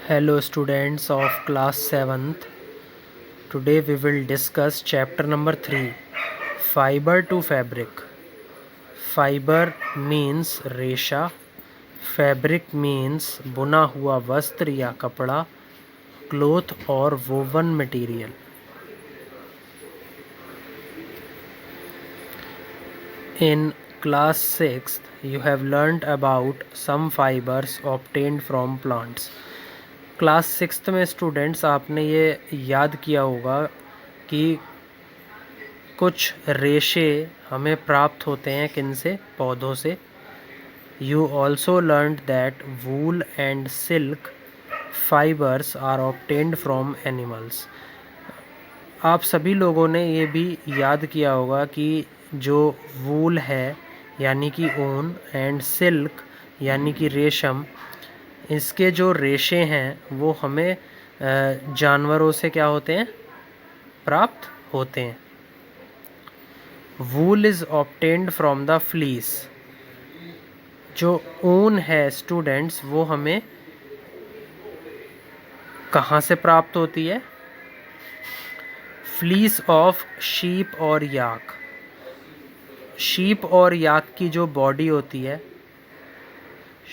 Hello students of class 7th. Today we will discuss chapter number 3, Fiber to Fabric. Fiber means रेशा, fabric means बुना हुआ वस्त्र या कपड़ा, क्लोथ और woven material. In class 6th you have learnt about some fibers obtained from plants. Class 6th में students आपने ये याद किया होगा कि कुछ रेशे हमें प्राप्त होते हैं किन से, पौधों से. You also learned that wool and silk fibres are obtained from animals. आप सभी लोगों ने ये भी याद किया होगा कि जो वूल है यानी कि ऊन एंड सिल्क यानी कि रेशम, इसके जो रेशे हैं वो हमें जानवरों से क्या होते हैं, प्राप्त होते हैं. Wool is obtained from the fleece. जो ऊन है स्टूडेंट्स वो हमें कहाँ से प्राप्त होती है? फ्लीस ऑफ शीप और याक. शीप और याक की जो बॉडी होती है,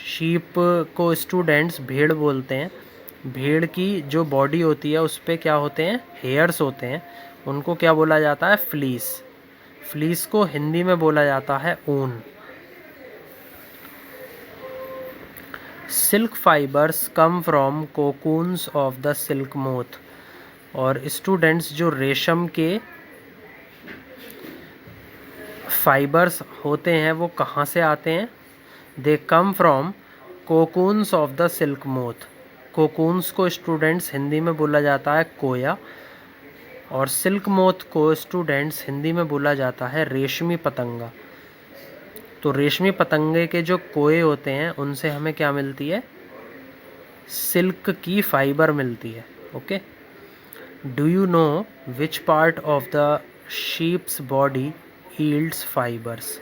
शीप को स्टूडेंट्स भेड़ बोलते हैं. भेड़ की जो बॉडी होती है उस पे क्या होते हैं, हेयर्स होते हैं. उनको क्या बोला जाता है? फ्लीस. फ्लीस को हिंदी में बोला जाता है ऊन. Silk fibres come from cocoons of the silk moth. और स्टूडेंट्स जो रेशम के फाइबर्स होते हैं वो कहाँ से आते हैं? They come from cocoons of the silk moth. Cocoons को स्टूडेंट्स हिंदी में बोला जाता है कोया, और सिल्क मोथ को स्टूडेंट्स हिंदी में बोला जाता है रेशमी पतंगा. तो रेशमी पतंगे के जो कोए होते हैं उनसे हमें क्या मिलती है? सिल्क की फाइबर मिलती है. Okay. Do you know which part of the sheeps body yields fibres.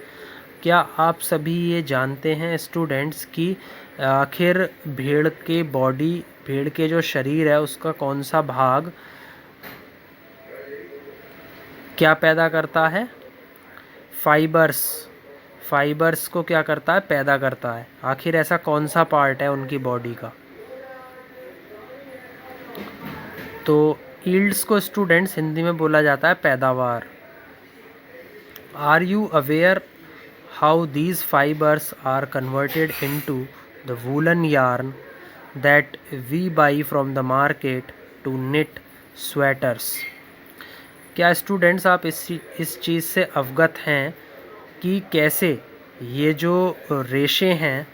क्या आप सभी ये जानते हैं स्टूडेंट्स कि आखिर भेड़ के बॉडी, भेड़ के जो शरीर है उसका कौन सा भाग क्या पैदा करता है? फाइबर्स. फाइबर्स को क्या करता है? पैदा करता है. आखिर ऐसा कौन सा पार्ट है उनकी बॉडी का? तो यील्ड्स को स्टूडेंट्स हिंदी में बोला जाता है पैदावार. Are you aware how these fibers are converted into the woolen yarn that we buy from the market to knit sweaters. क्या स्टूडेंट्स आप इस चीज़ से अवगत हैं कि कैसे ये जो रेशे हैं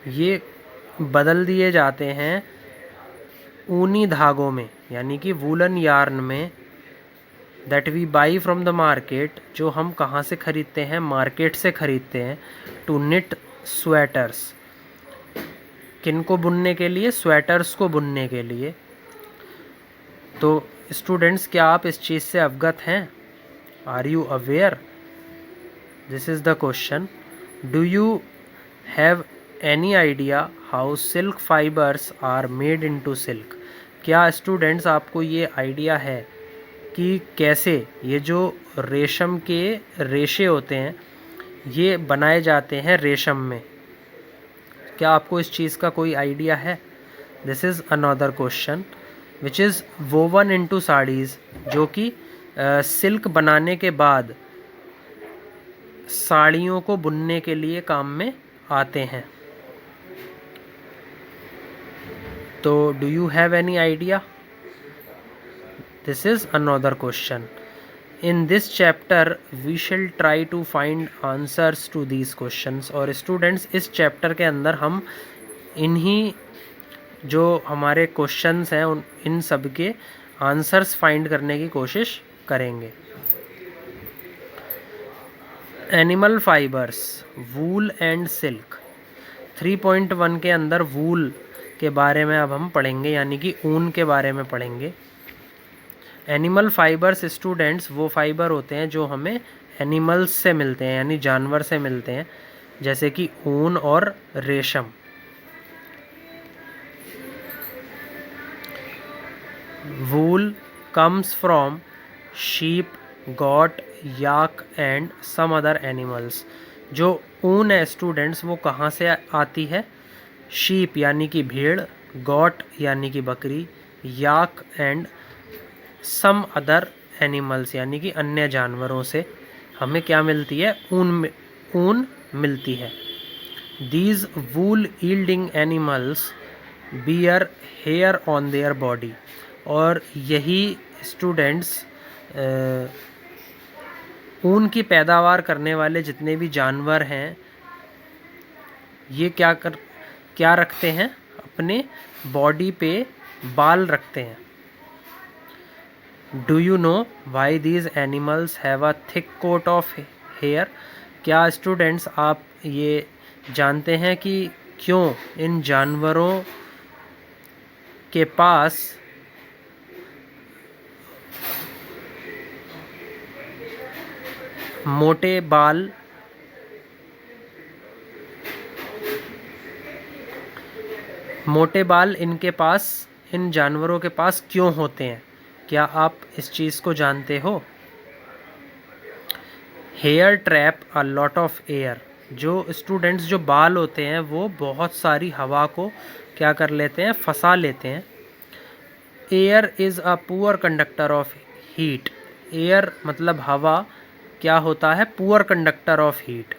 ये बदल दिए जाते हैं ऊनी धागों में, यानी कि वूलन यार्न में, that we buy from the market, जो हम कहाँ से ख़रीदते हैं? मार्केट से ख़रीदते हैं. To knit sweaters. किन को बुनने के लिए? स्वेटर्स को बुनने के लिए. तो स्टूडेंट्स क्या आप इस चीज़ से अवगत हैं? Are you aware? This is the question. Do you have any idea how silk fibres are made into silk. क्या स्टूडेंट्स आपको ये आइडिया है कि कैसे ये जो रेशम के रेशे होते हैं ये बनाए जाते हैं रेशम में? क्या आपको इस चीज़ का कोई आइडिया है? This is another question which is woven into saris, जो कि सिल्क बनाने के बाद साड़ियों को बुनने के लिए काम में आते हैं. तो do you have any idea? This is another question. In this chapter we shall try to find answers to these questions. और स्टूडेंट्स इस चैप्टर के अंदर हम इन्हीं जो हमारे क्वेश्चंस हैं इन सब के आंसर्स फाइंड करने की कोशिश करेंगे. Animal fibres, wool and silk. 3.1 के अंदर वूल के बारे में अब हम पढ़ेंगे, यानी कि ऊन के बारे में पढ़ेंगे. एनिमल फाइबर्स स्टूडेंट्स वो फाइबर होते हैं जो हमें एनिमल्स से मिलते हैं, यानी जानवर से मिलते हैं, जैसे कि ऊन और रेशम. Wool comes from sheep, goat, yak and some other animals. जो ऊन है स्टूडेंट्स वो कहाँ से आती है? शीप यानी कि भेड़, गॉट यानी कि बकरी, yak and some other animals यानी कि अन्य जानवरों से हमें क्या मिलती है? ऊन मिलती है। These wool yielding animals bear hair on their body. और यही स्टूडेंट्स ऊन की पैदावार करने वाले जितने भी जानवर हैं ये क्या रखते हैं? अपने बॉडी पे बाल रखते हैं। Do you know why these animals have a thick coat of hair? क्या स्टूडेंट्स आप ये जानते हैं कि क्यों इन जानवरों के पास मोटे बाल इन जानवरों के पास क्यों होते हैं? क्या आप इस चीज़ को जानते हो? Hair trap a lot of air. जो स्टूडेंट्स जो बाल होते हैं वो बहुत सारी हवा को क्या कर लेते हैं? फंसा लेते हैं। Air is a poor conductor of heat. Air मतलब हवा क्या होता है? पुअर कंडक्टर ऑफ हीट,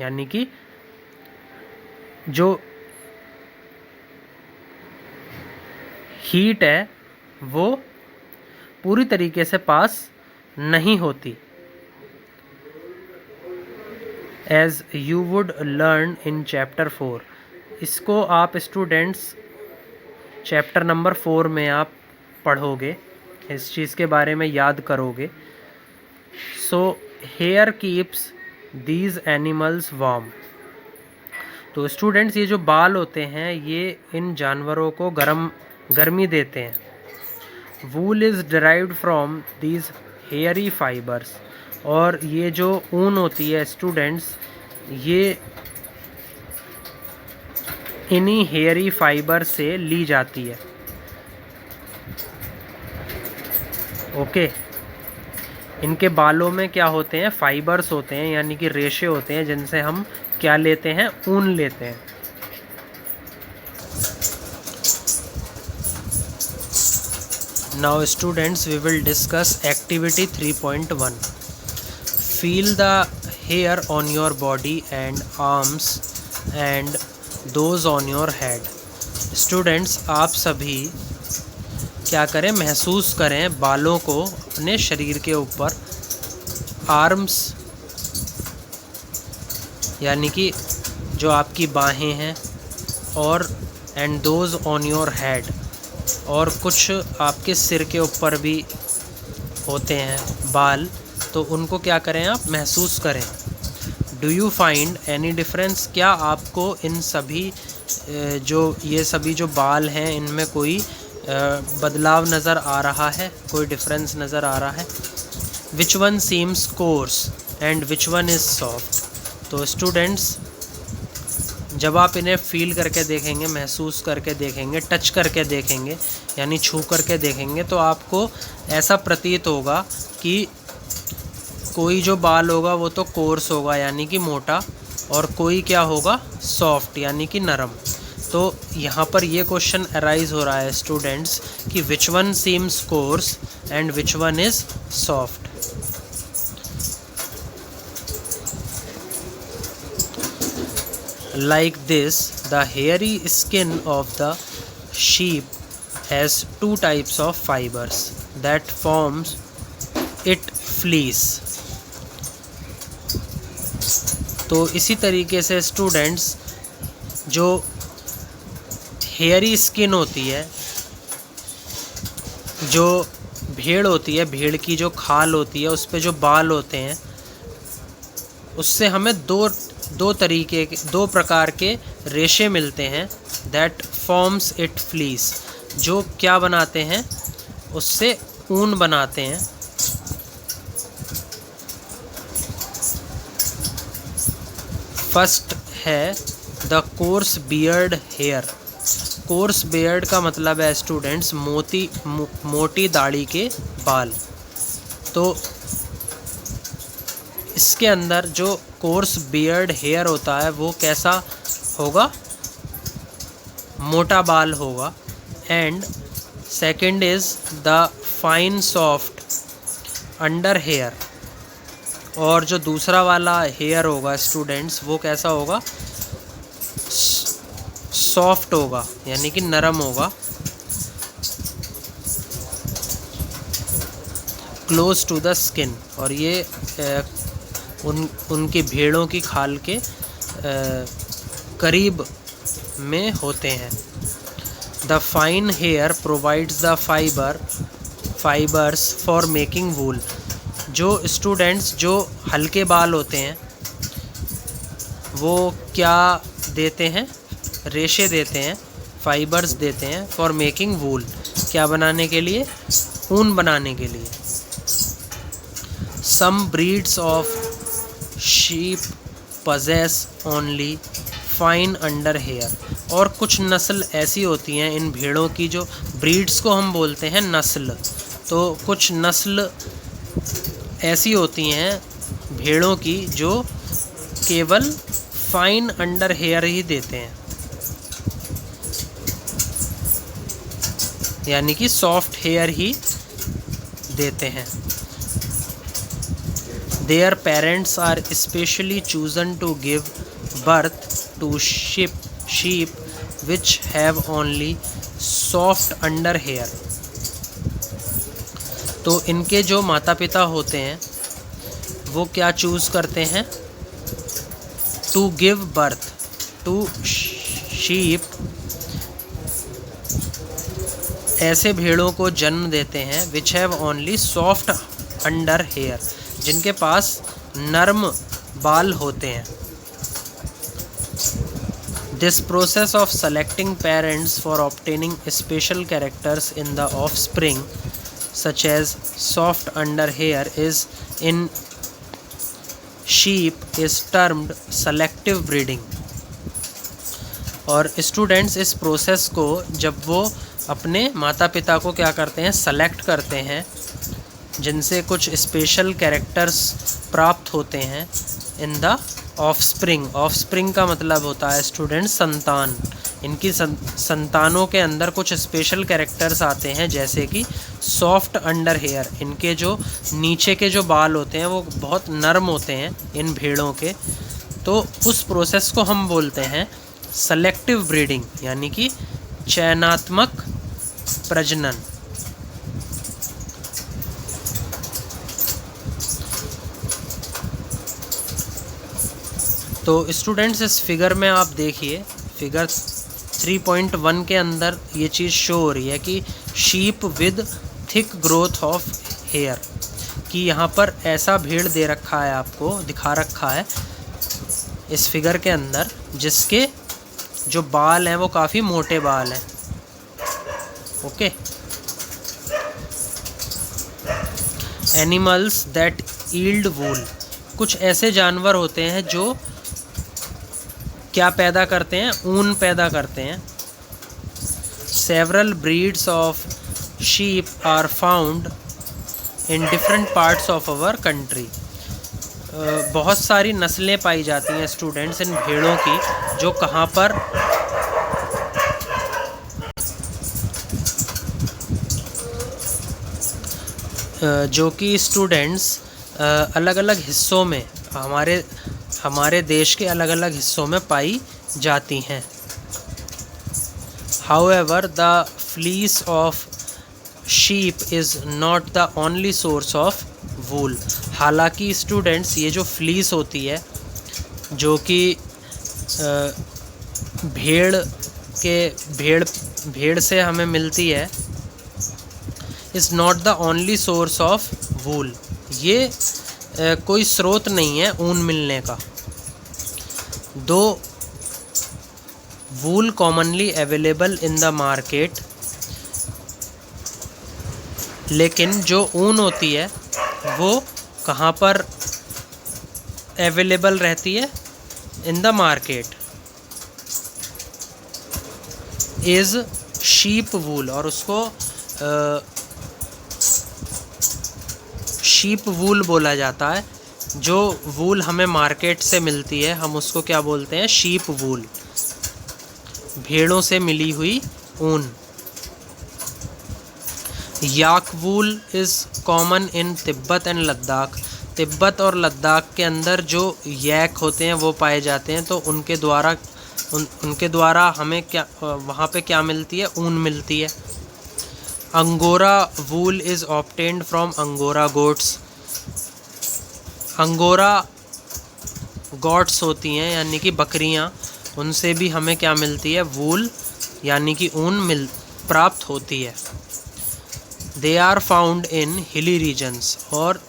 यानी कि जो हीट है वो पूरी तरीके से पास नहीं होती। As you would learn in chapter 4। इसको आप स्टूडेंट्स चैप्टर नंबर 4 में आप पढ़ोगे, इस चीज़ के बारे में याद करोगे। So here keeps these animals warm. तो स्टूडेंट्स ये जो बाल होते हैं ये इन जानवरों को गर्मी देते हैं। Wool is derived from these hairy fibres. और ये जो ऊन होती है स्टूडेंट्स ये इन्हीं हेयरी फाइबर से ली जाती है। ओके, इनके बालों में क्या होते हैं? फाइबर्स होते हैं यानी कि रेशे होते हैं जिनसे हम क्या लेते हैं? ऊन लेते हैं। Now students, we will discuss activity 3.1. Feel the hair on your body and arms and those on your head. Students, आप सभी क्या करें? महसूस करें बालों को अपने शरीर के ऊपर। आर्म्स यानी कि जो आपकी बाहें हैं, और and those on your head, और कुछ आपके सिर के ऊपर भी होते हैं बाल, तो उनको क्या करें? आप महसूस करें। Do you find any difference? क्या आपको इन सभी ये सभी जो बाल हैं इनमें कोई बदलाव नज़र आ रहा है? कोई डिफरेंस नज़र आ रहा है? Which one seems course and which one is soft. तो स्टूडेंट्स जब आप इन्हें फील करके देखेंगे, महसूस करके देखेंगे, टच करके देखेंगे यानी छू करके देखेंगे, तो आपको ऐसा प्रतीत होगा कि कोई जो बाल होगा वो तो कोर्स होगा यानी कि मोटा, और कोई क्या होगा? सॉफ्ट यानी कि नरम। तो यहाँ पर ये क्वेश्चन अराइज हो रहा है स्टूडेंट्स कि which one seems course and which one is soft. Like this, the hairy skin of the sheep has two types of fibers that forms it fleece. तो इसी तरीके से स्टूडेंट्स जो हेयरी स्किन होती है, जो भेड़ होती है, भेड़ की जो खाल होती है उस पे जो बाल होते हैं उससे हमें दो प्रकार के रेशे मिलते हैं। दैट फॉर्म्स इट फ्लीस, जो क्या बनाते हैं? उससे ऊन बनाते हैं। फर्स्ट है the coarse beard hair. Coarse beard का मतलब है स्टूडेंट्स मोटी दाढ़ी के बाल। तो इसके अंदर जो कोर्स बियर्ड हेयर होता है वो कैसा होगा, मोटा बाल होगा। And second is the fine soft under hair, और जो दूसरा वाला हेयर होगा स्टूडेंट्स वो कैसा होगा, सॉफ्ट होगा यानी कि नरम होगा, क्लोज टू द स्किन, और ये उनकी भेड़ों की खाल के करीब में होते हैं। The fine hair provides the fibres for making wool. जो स्टूडेंट्स जो हल्के बाल होते हैं वो क्या देते हैं, रेशे देते हैं, फाइबर्स देते हैं फॉर मेकिंग वूल, क्या बनाने के लिए, ऊन बनाने के लिए। Some breeds of sheep possess only fine under hair, और कुछ नस्ल ऐसी होती हैं इन भेड़ों की, जो ब्रीड्स को हम बोलते हैं नस्ल, तो कुछ नस्ल ऐसी होती हैं भेड़ों की जो केवल फाइन अंडर हेयर ही देते हैं, यानी कि सॉफ्ट हेयर ही देते हैं। Their parents are specially chosen to give birth to sheep which have only soft under hair। तो इनके जो माता पिता होते हैं वो क्या चूज़ करते हैं, to give birth to sheep, ऐसे भेड़ों को जन्म देते हैं which have only soft under hair, जिनके पास नरम बाल होते हैं। This process of selecting parents for obtaining special characters in the offspring such as soft under hair is in sheep is termed selective breeding. और स्टूडेंट्स इस process को जब वो अपने माता पिता को क्या करते हैं, सेलेक्ट करते हैं, जिनसे कुछ स्पेशल कैरेक्टर्स प्राप्त होते हैं इन द ऑफस्प्रिंग। ऑफस्प्रिंग का मतलब होता है स्टूडेंट संतान। इनकी संतानों के अंदर कुछ स्पेशल कैरेक्टर्स आते हैं, जैसे कि सॉफ्ट अंडर हेयर, इनके जो नीचे के जो बाल होते हैं वो बहुत नरम होते हैं इन भेड़ों के। तो उस प्रोसेस को हम बोलते हैं सेलेक्टिव ब्रीडिंग, यानी कि चयनात्मक प्रजनन। तो स्टूडेंट्स इस फिगर में आप देखिए, फिगर 3.1 के अंदर ये चीज़ शो हो रही है कि sheep with thick growth of hair, कि यहाँ पर ऐसा भेड़ दे रखा है, आपको दिखा रखा है इस फिगर के अंदर, जिसके जो बाल हैं वो काफ़ी मोटे बाल हैं। ओके। एनिमल्स दैट ईल्ड वूल, कुछ ऐसे जानवर होते हैं जो क्या पैदा करते हैं, ऊन पैदा करते हैं। Several breeds of sheep are found in different parts of our country. बहुत सारी नस्लें पाई जाती हैं स्टूडेंट्स इन भेड़ों की, जो कहाँ पर, जो कि स्टूडेंट्स अलग अलग हिस्सों में, हमारे देश के अलग अलग हिस्सों में पाई जाती हैं। However, the fleece of sheep is not the only source of wool। हालांकि स्टूडेंट्स ये जो फ्लीस होती है, जो कि भेड़ से हमें मिलती है, is not the only source of wool. ये कोई स्रोत नहीं है ऊन मिलने का। दो wool commonly available in the market, लेकिन जो ऊन होती है वो कहाँ पर अवेलेबल रहती है, in the market. Is sheep wool, और उसको शीप वूल बोला जाता है। जो वूल हमें मार्केट से मिलती है हम उसको क्या बोलते हैं? शीप वूल, भेड़ों से मिली हुई ऊन। Yak wool is common in Tibet and Ladakh. तिब्बत और लद्दाख के अंदर जो यैक होते हैं वो पाए जाते हैं, तो उनके द्वारा हमें क्या वहाँ पे क्या मिलती है? ऊन मिलती है। Angora wool is obtained from angora goats. Angora gots होती हैं यानी कि बकरियां, उनसे भी हमें क्या मिलती है? वूल यानी कि ऊन प्राप्त होती है। दे आर फाउंड इन हिली रीजन्स, और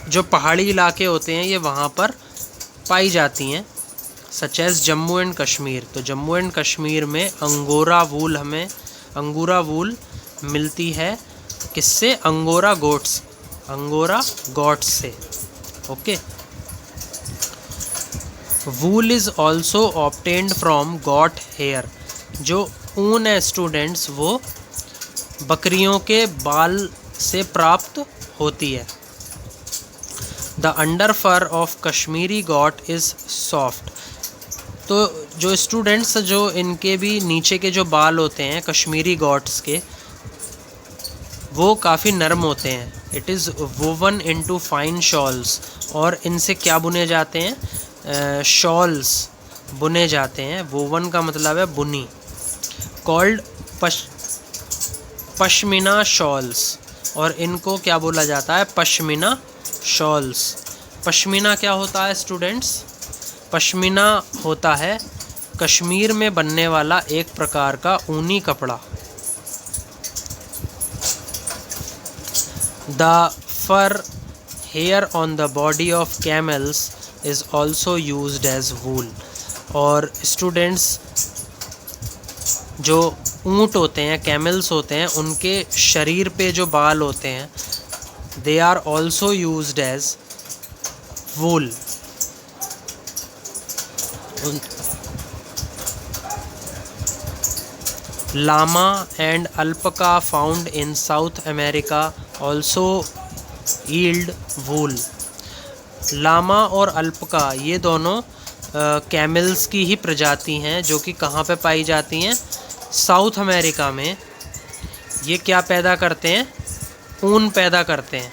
जो पहाड़ी इलाके होते हैं ये वहाँ पर पाई जाती हैं, such as Jammu and Kashmir. तो जम्मू एंड कश्मीर में अंगोरा वूल मिलती है। किससे? अंगोरा गॉट्स से। Okay. Wool is also obtained from got hair. जो ऊन है स्टूडेंट्स वो बकरियों के बाल से प्राप्त होती है। The under fur of Kashmiri goat is soft. तो जो स्टूडेंट्स, जो इनके भी नीचे के जो बाल होते हैं कश्मीरी गॉट्स के, वो काफ़ी नरम होते हैं। It is woven into fine shawls, और इनसे क्या बुने जाते हैं? शॉल्स बुने जाते हैं। वोवन का मतलब है बुनी। कॉल्ड पश्मीना शॉल्स, और इनको क्या बोला जाता है? पश्मीना शॉल्स। पश्मीना क्या होता है स्टूडेंट्स? पश्मीना होता है कश्मीर में बनने वाला एक प्रकार का ऊनी कपड़ा। The fur hair on the body of camels is also used as wool. और स्टूडेंट्स, जो ऊँट होते हैं, कैमल्स होते हैं, उनके शरीर पे जो बाल होते हैं they are also used as wool. Llama and alpaca found in South America also yield wool. Llama और अल्पका ये दोनों कैमल्स की ही प्रजाति हैं, जो कि कहाँ पे पाई जाती हैं? साउथ अमेरिका में। ये क्या पैदा करते हैं? ऊन पैदा करते हैं।